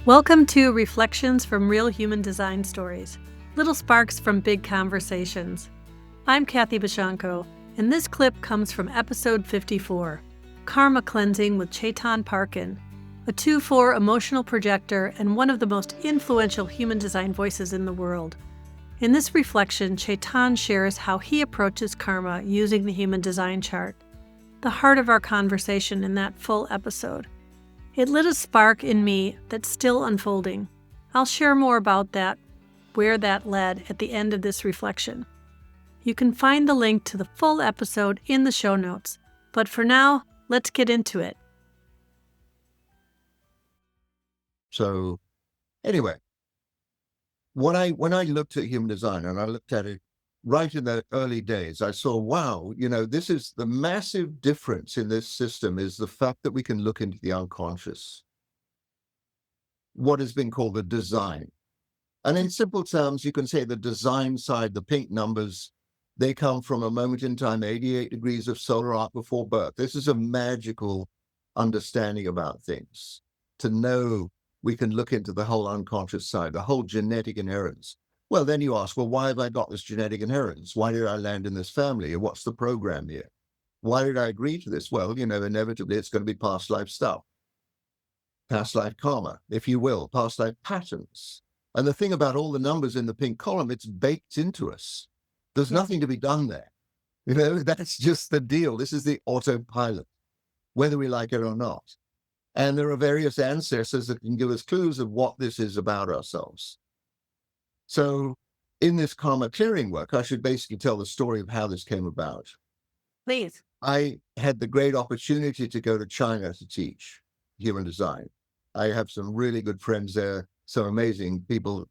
Welcome to Reflections from Real Human Design Stories, little sparks from big conversations. I'm Kathy Bashanko, and this clip comes from episode 54, Karma Cleansing with Chetan Parkyn, a 2/4 emotional projector and one of the most influential human design voices in the world. In this reflection, Chetan shares how he approaches karma using the human design chart, the heart of our conversation in that full episode. It lit a spark in me that's still unfolding. I'll share more about that, where that led, at the end of this reflection. You can find the link to the full episode in the show notes. But for now, let's get into it. So anyway, when I looked at human design and I looked at it right in the early days, I saw, wow, this is the massive difference in this system is the fact that we can look into the unconscious, what has been called the design. And in simple terms, you can say the design side, the pink numbers, they come from a moment in time, 88 degrees of solar arc before birth. This is a magical understanding about things, to know we can look into the whole unconscious side, the whole genetic inheritance. Well, then you ask, well, why have I got this genetic inheritance? Why did I land in this family? And what's the program here? Why did I agree to this? Well, inevitably it's going to be past life stuff, past life karma, if you will, past life patterns. And the thing about all the numbers in the pink column, it's baked into us. There's nothing to be done there. That's just the deal. This is the autopilot, whether we like it or not. And there are various ancestors that can give us clues of what this is about ourselves. So in this karma clearing work, I should basically tell the story of how this came about. Please. I had the great opportunity to go to China to teach human design. I have some really good friends there, some amazing people,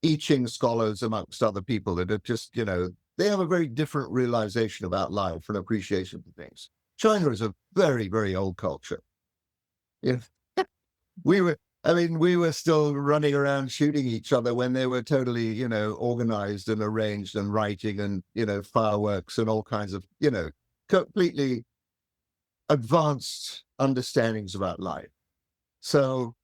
I Ching scholars amongst other people that are just, they have a very different realization about life and appreciation for things. China is a very, very old culture. We were still running around shooting each other when they were totally, organized and arranged and writing and, fireworks and all kinds of, completely advanced understandings about life. So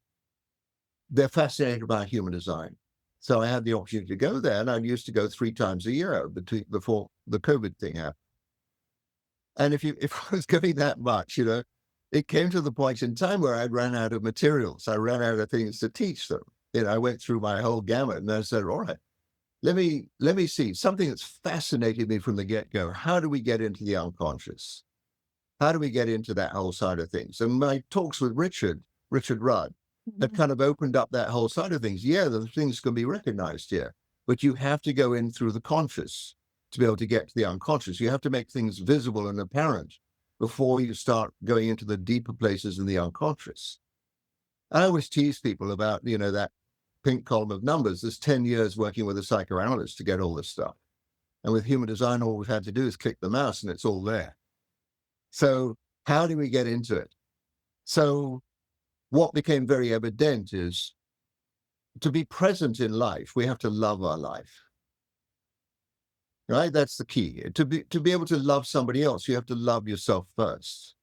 they're fascinated about human design. So I had the opportunity to go there, and I used to go 3 times a year before the COVID thing happened. And if I was going that much, it came to the point in time where I ran out of materials. I ran out of things to teach them. I went through my whole gamut, and I said, all right, let me see something that's fascinated me from the get-go. How do we get into the unconscious? How do we get into that whole side of things? And my talks with Richard Rudd, have kind of opened up that whole side of things. Yeah, the things can be recognized here, but you have to go in through the conscious to be able to get to the unconscious. You have to make things visible and apparent before you start going into the deeper places in the unconscious. I always tease people about, that pink column of numbers. There's 10 years working with a psychoanalyst to get all this stuff. And with human design, all we've had to do is click the mouse and it's all there. So how do we get into it? So what became very evident is to be present in life, we have to love our life. Right? That's the key. To be able to love somebody else, you have to love yourself first.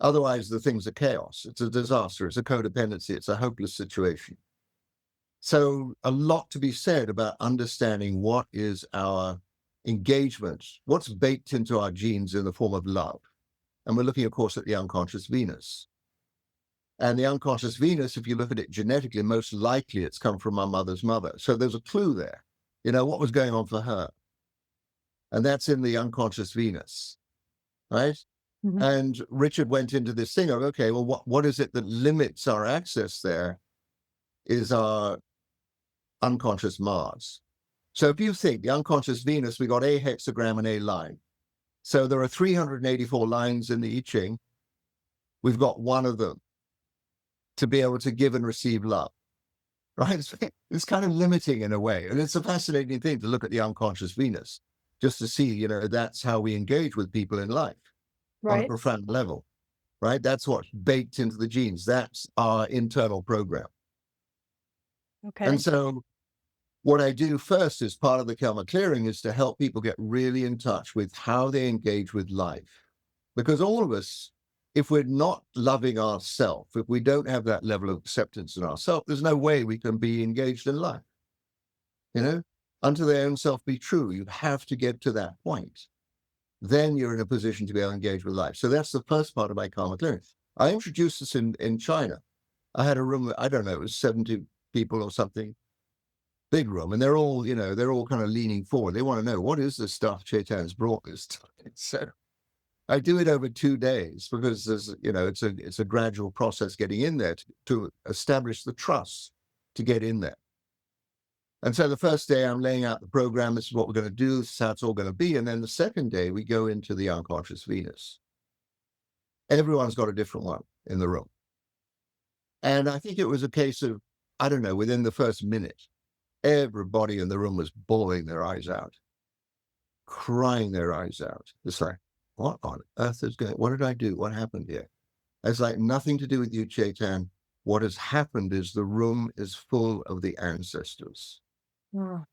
Otherwise, the things are chaos. It's a disaster. It's a codependency. It's a hopeless situation. So a lot to be said about understanding what is our engagement, what's baked into our genes in the form of love. And we're looking, of course, at the unconscious Venus. And the unconscious Venus, if you look at it genetically, most likely it's come from our mother's mother. So there's a clue there, what was going on for her. And that's in the unconscious Venus, right? Mm-hmm. And Richard went into this thing of, okay, well, what is it that limits our access there is our unconscious Mars. So if you think the unconscious Venus, we got a hexagram and a line. So there are 384 lines in the I Ching. We've got one of them to be able to give and receive love, right? It's kind of limiting in a way. And it's a fascinating thing to look at the unconscious Venus, just to see, that's how we engage with people in life, right, on a profound level, right? That's what's baked into the genes. That's our internal program. Okay. And so what I do first as part of the karma clearing is to help people get really in touch with how they engage with life. Because all of us if we're not loving ourselves, if we don't have that level of acceptance in ourselves, there's no way we can be engaged in life. You know, unto their own self be true. You have to get to that point. Then you're in a position to be able to engage with life. So that's the first part of my karma clearing. I introduced this in China. I had a room, I don't know, it was 70 people or something, big room, and they're all, they're all kind of leaning forward. They want to know, what is the stuff Chetan's brought this time? So I do it over 2 days because there's, it's a gradual process getting in there to establish the trust to get in there. And so the first day I'm laying out the program, this is what we're going to do, this is how it's all going to be. And then the second day we go into the unconscious Venus. Everyone's got a different one in the room. And I think it was a case of, I don't know, within the first minute, everybody in the room was bawling their eyes out, crying their eyes out. It's like, what on earth is going on? What did I do? What happened here? It's like nothing to do with you, Chetan. What has happened is the room is full of the ancestors. Wow.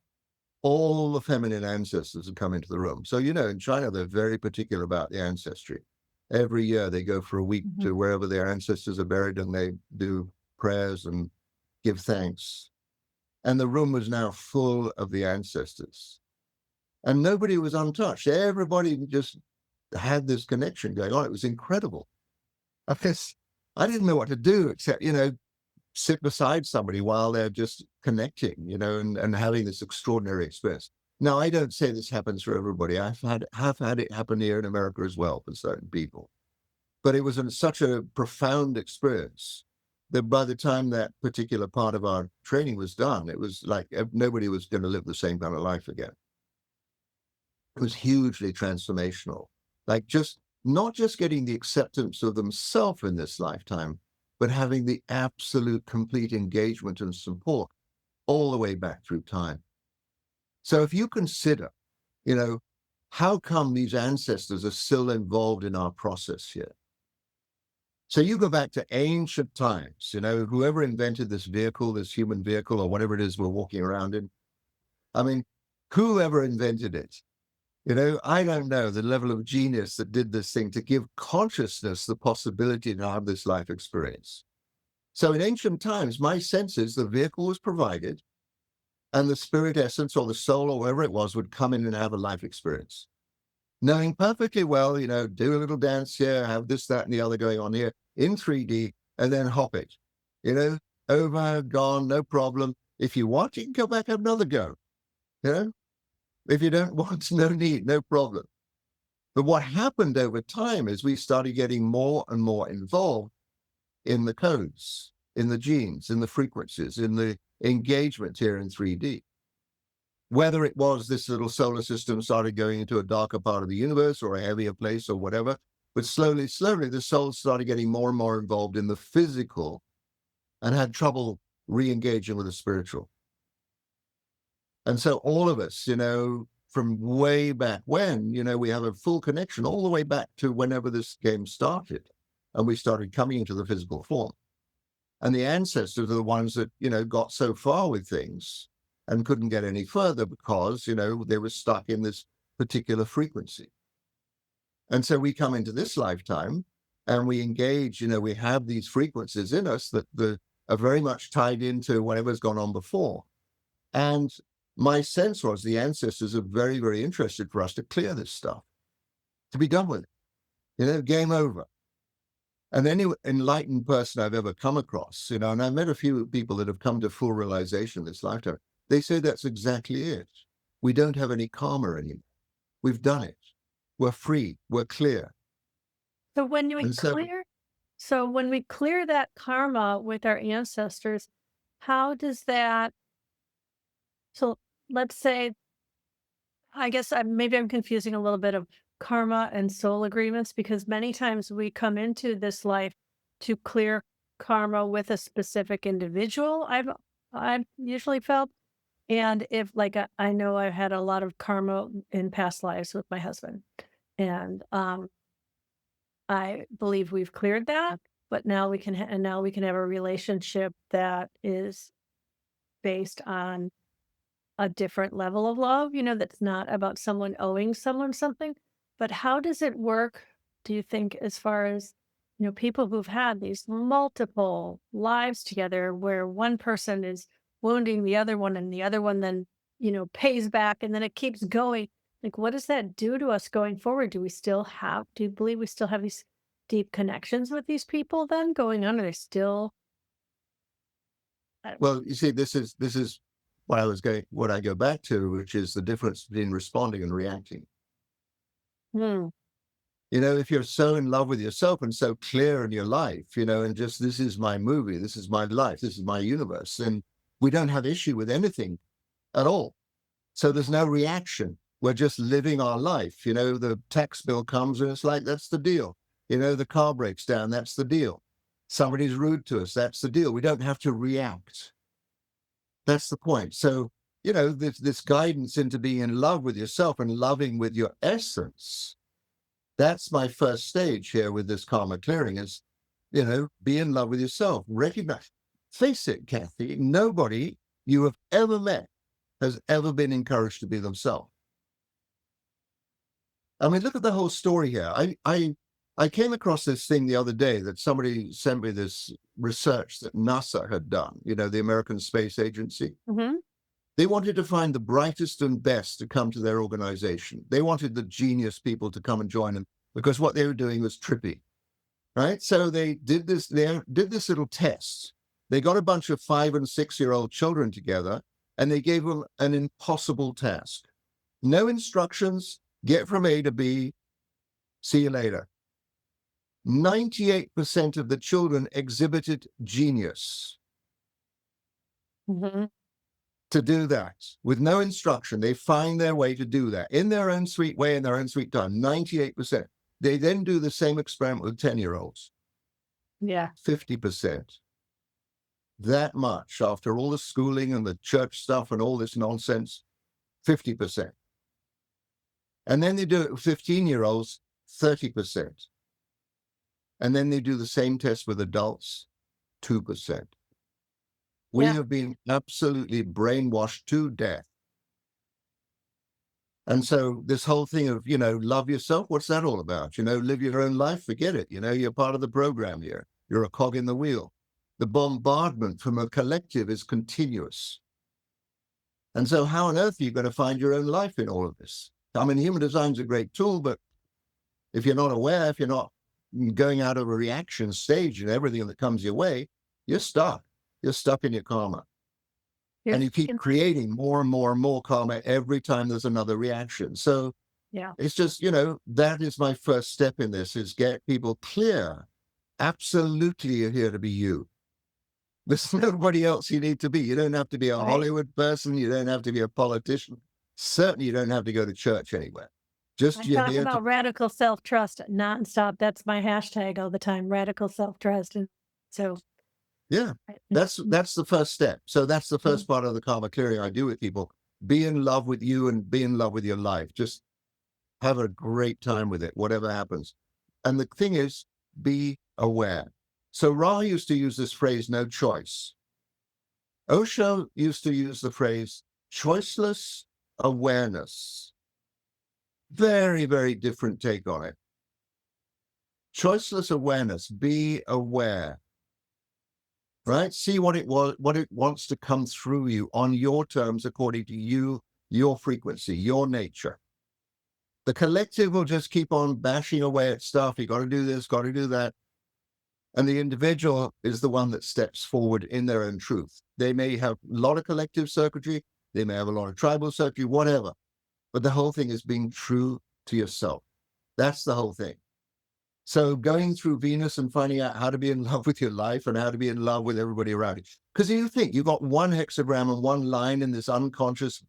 All the feminine ancestors have come into the room. So, in China, they're very particular about the ancestry. Every year they go for a week to wherever their ancestors are buried and they do prayers and give thanks. And the room was now full of the ancestors. And nobody was untouched. Everybody just had this connection going on. It was incredible. I didn't know what to do except, sit beside somebody while they're just connecting, and having this extraordinary experience. Now, I don't say this happens for everybody. Have had it happen here in America as well for certain people. But it was such a profound experience that by the time that particular part of our training was done, it was like nobody was going to live the same kind of life again. It was hugely transformational. Like not just getting the acceptance of themselves in this lifetime, but having the absolute complete engagement and support all the way back through time. So if you consider, how come these ancestors are still involved in our process here? So you go back to ancient times, whoever invented this vehicle, this human vehicle, or whatever it is we're walking around in. I mean, whoever invented it, I don't know the level of genius that did this thing to give consciousness the possibility to have this life experience. So in ancient times, my sense is the vehicle was provided and the spirit essence or the soul or whatever it was would come in and have a life experience. Knowing perfectly well, do a little dance here, have this, that, and the other going on here in 3D, and then hop it. Over, gone, no problem. If you want, you can go back and have another go. If you don't want, no need, no problem. But what happened over time is we started getting more and more involved in the codes, in the genes, in the frequencies, in the engagement here in 3D. Whether it was this little solar system started going into a darker part of the universe or a heavier place or whatever, but slowly, the soul started getting more and more involved in the physical and had trouble re-engaging with the spiritual. And so all of us, from way back when, we have a full connection all the way back to whenever this game started and we started coming into the physical form. And the ancestors are the ones that, got so far with things and couldn't get any further because, they were stuck in this particular frequency. And so we come into this lifetime and we engage, we have these frequencies in us that are very much tied into whatever's gone on before. And my sense was the ancestors are very, very interested for us to clear this stuff, to be done with it, game over. And any enlightened person I've ever come across, and I've met a few people that have come to full realization this lifetime, they say that's exactly it. We don't have any karma anymore. We've done it. We're free. We're clear. So when we clear that karma with our ancestors, how does that? So let's say, I guess maybe I'm confusing a little bit of karma and soul agreements because many times we come into this life to clear karma with a specific individual. I've usually felt, and if I know I've had a lot of karma in past lives with my husband, and I believe we've cleared that, but now we can have a relationship that is based on a different level of love, that's not about someone owing someone something. But how does it work, do you think, as far as people who've had these multiple lives together where one person is wounding the other one and the other one then, pays back and then it keeps going. Like, what does that do to us going forward? Do you believe we still have these deep connections with these people then going on? Are they still, uh, Well, you see, this is what I go back to, which is the difference between responding and reacting. hmm, If you're so in love with yourself and so clear in your life, and just this is my movie, this is my life, this is my universe, then we don't have issue with anything at all. So there's no reaction. We're just living our life. The tax bill comes and it's like, that's the deal. The car breaks down, that's the deal. Somebody's rude to us, that's the deal. We don't have to react. That's the point. So, this guidance into being in love with yourself and loving with your essence. That's my first stage here with this karma clearing is, be in love with yourself. Recognize, face it, Kathy, nobody you have ever met has ever been encouraged to be themselves. I mean, look at the whole story here. I came across this thing the other day that somebody sent me this research that NASA had done, the American Space Agency. mm-hmm. They wanted to find the brightest and best to come to their organization. They wanted the genius people to come and join them because what they were doing was trippy, right? So they did this little test. They got a bunch of 5 and 6-year-old children together and they gave them an impossible task. No instructions, get from A to B, see you later. 98% of the children exhibited genius. Mm-hmm. To do that with no instruction. They find their way to do that in their own sweet way, in their own sweet time. 98%. They then do the same experiment with 10-year-olds. Yeah. 50%. That much after all the schooling and the church stuff and all this nonsense. 50%. And then they do it with 15-year-olds, 30%. And then they do the same test with adults, 2%. We Yeah. have been absolutely brainwashed to death. And so this whole thing of, love yourself, what's that all about? Live your own life, forget it. You're part of the program here. You're a cog in the wheel. The bombardment from a collective is continuous. And so how on earth are you going to find your own life in all of this? I mean, human design is a great tool, but if you're not aware, if you're not going out of a reaction stage and everything that comes your way, you're stuck. You're stuck in your karma. And you keep creating more and more and more karma every time there's another reaction. So Yeah. it's just, that is my first step in this is get people clear. Absolutely, you're here to be you. There's nobody else you need to be. You don't have to be a Hollywood person. You don't have to be a politician. Certainly, you don't have to go to church anywhere. Just I you're talk here about radical self-trust nonstop. That's my hashtag all the time, radical self-trust. And so Yeah, that's the first step. So that's the first part of the karma clearing I do with people. Be in love with you and be in love with your life. Just have a great time with it, whatever happens. And the thing is, be aware. So Ra used to use this phrase, no choice. Osho used to use the phrase, choiceless awareness. Very, very different take on it. Choiceless awareness, be aware. Right? See what it wants to come through you on your terms, according to you, your frequency, your nature. The collective will just keep on bashing away at stuff. You got to do this, got to do that. And the individual is the one that steps forward in their own truth. They may have a lot of collective circuitry. They may have a lot of tribal circuitry, whatever. But the whole thing is being true to yourself. That's the whole thing. So going through Venus and finding out how to be in love with your life and how to be in love with everybody around you. Because you think you've got one hexagram and one line in this unconscious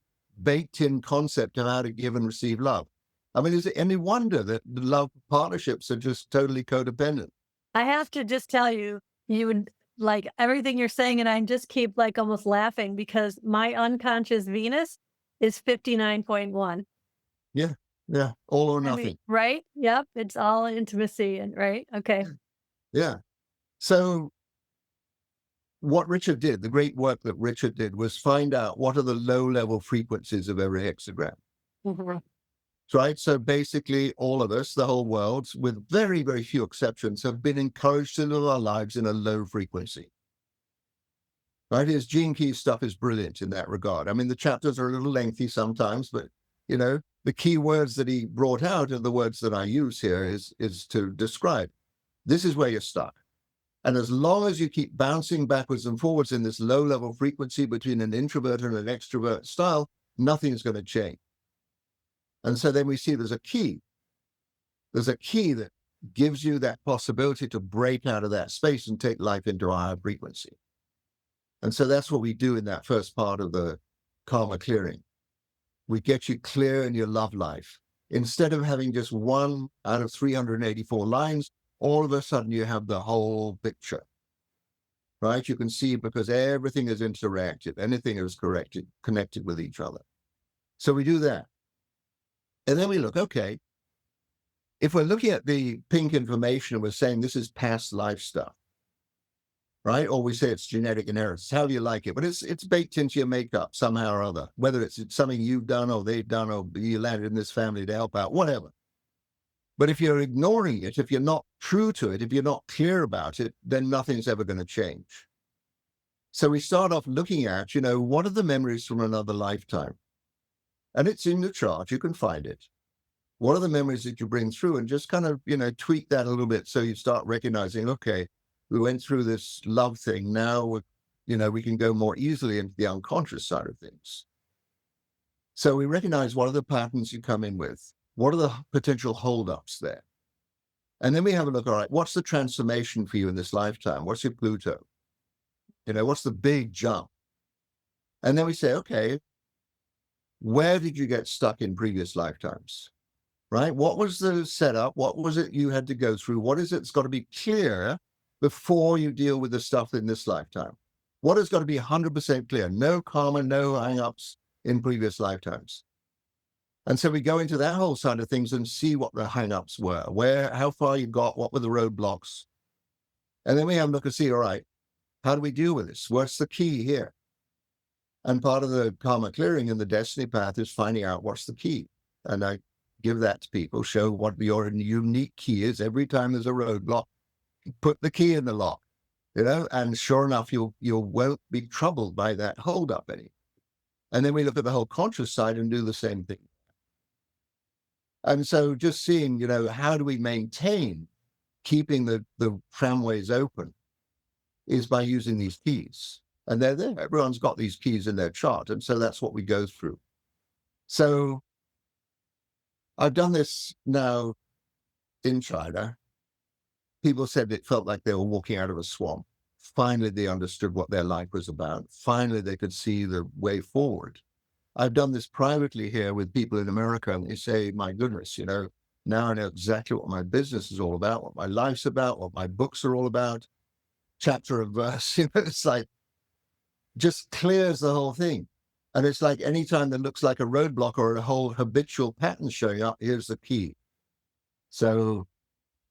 baked in concept of how to give and receive love. I mean, is it any wonder that the love partnerships are just totally codependent? I have to just tell you, you would like everything you're saying, and I just keep like almost laughing because my unconscious Venus is 59.1. Yeah. Yeah. All or nothing. I mean, right? Yep. It's all intimacy and right. Okay. Yeah. So what Richard did, the great work that Richard did was find out what are the low level frequencies of every hexagram. Mm-hmm. right? So basically, all of us, the whole world, with very, very few exceptions, have been encouraged to live our lives in a low frequency. Right? His Gene Key stuff is brilliant in that regard. I mean, the chapters are a little lengthy sometimes, but the key words that he brought out are the words that I use here is to describe. This is where you're stuck. And as long as you keep bouncing backwards and forwards in this low-level frequency between an introvert and an extrovert style, nothing's going to change. And so then we see there's a key. There's a key that gives you that possibility to break out of that space and take life into a higher frequency. And so that's what we do in that first part of the karma clearing. We get you clear in your love life. Instead of having just one out of 384 lines, all of a sudden you have the whole picture, right? You can see because everything is interacted, anything is connected with each other. So we do that. And then we look, okay, if we're looking at the pink information and we're saying this is past life stuff, right? Or we say it's genetic inheritance, how do you like it? But it's baked into your makeup somehow or other, whether it's something you've done or they've done or you landed in this family to help out, whatever. But if you're ignoring it, if you're not true to it, if you're not clear about it, then nothing's ever going to change. So we start off looking at, what are the memories from another lifetime? And it's in the chart, you can find it. What are the memories that you bring through? And just kind of, tweak that a little bit so you start recognizing, okay, we went through this love thing. Now, we can go more easily into the unconscious side of things. So we recognize what are the patterns you come in with? What are the potential holdups there? And then we have a look, all right, what's the transformation for you in this lifetime? What's your Pluto? What's the big jump? And then we say, okay, where did you get stuck in previous lifetimes? Right? What was the setup? What was it you had to go through? What is it that's got to be clear before you deal with the stuff in this lifetime? What has got to be 100% clear? No karma, no hang-ups in previous lifetimes. And so we go into that whole side of things and see what the hang-ups were, how far you got, what were the roadblocks. And then we have a look and see, all right, how do we deal with this? What's the key here? And part of the karma clearing in the destiny path is finding out what's the key. And I give that to people, show what your unique key is. Every time there's a roadblock, put the key in the lock, and sure enough, you won't be troubled by that holdup any. And then we look at the whole conscious side and do the same thing. And so just seeing, how do we maintain keeping the tramways open is by using these keys. And they're there. Everyone's got these keys in their chart. And so that's what we go through. So I've done this now in China. People said it felt like they were walking out of a swamp. Finally, they understood what their life was about. Finally, they could see the way forward. I've done this privately here with people in America, and they say, my goodness, now I know exactly what my business is all about, what my life's about, what my books are all about, chapter and verse. It's like, just clears the whole thing. And it's like anytime that looks like a roadblock or a whole habitual pattern showing up, here's the key. So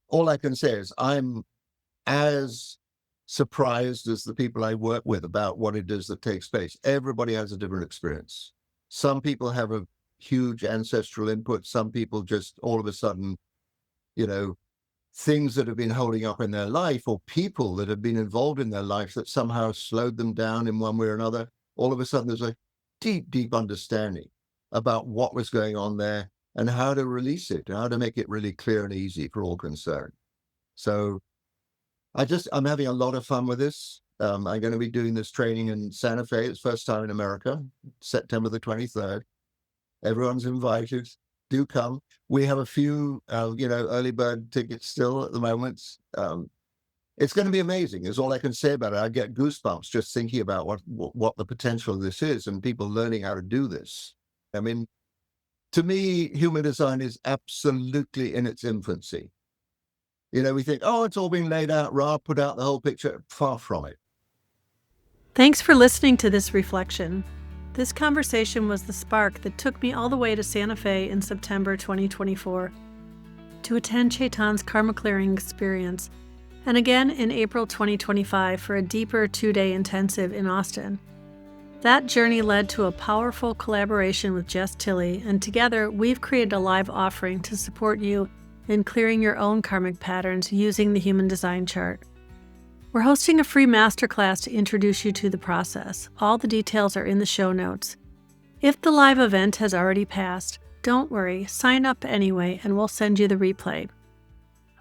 all I can say is I'm as surprised as the people I work with about what it is that takes place. Everybody has a different experience. Some people have a huge ancestral input. Some people just all of a sudden, things that have been holding up in their life or people that have been involved in their life that somehow slowed them down in one way or another. All of a sudden, there's a deep, deep understanding about what was going on there and how to release it, how to make it really clear and easy for all concerned. So I'm having a lot of fun with this. I'm going to be doing this training in Santa Fe. It's first time in America, September the 23rd. Everyone's invited. Do come. We have a few, early bird tickets still at the moment. It's going to be amazing is all I can say about it. I get goosebumps just thinking about what the potential of this is and people learning how to do this. I mean, to me, human design is absolutely in its infancy. We think, oh, it's all been laid out, put out the whole picture. Far from it. Thanks for listening to this reflection. This conversation was the spark that took me all the way to Santa Fe in September 2024 to attend Chetan's karma clearing experience, and again in April 2025 for a deeper 2-day intensive in Austin. That journey led to a powerful collaboration with Jess Tilley, and together we've created a live offering to support you in clearing your own karmic patterns using the Human Design Chart. We're hosting a free masterclass to introduce you to the process. All the details are in the show notes. If the live event has already passed, don't worry, sign up anyway and we'll send you the replay.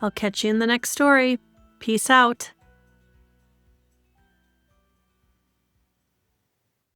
I'll catch you in the next story. Peace out.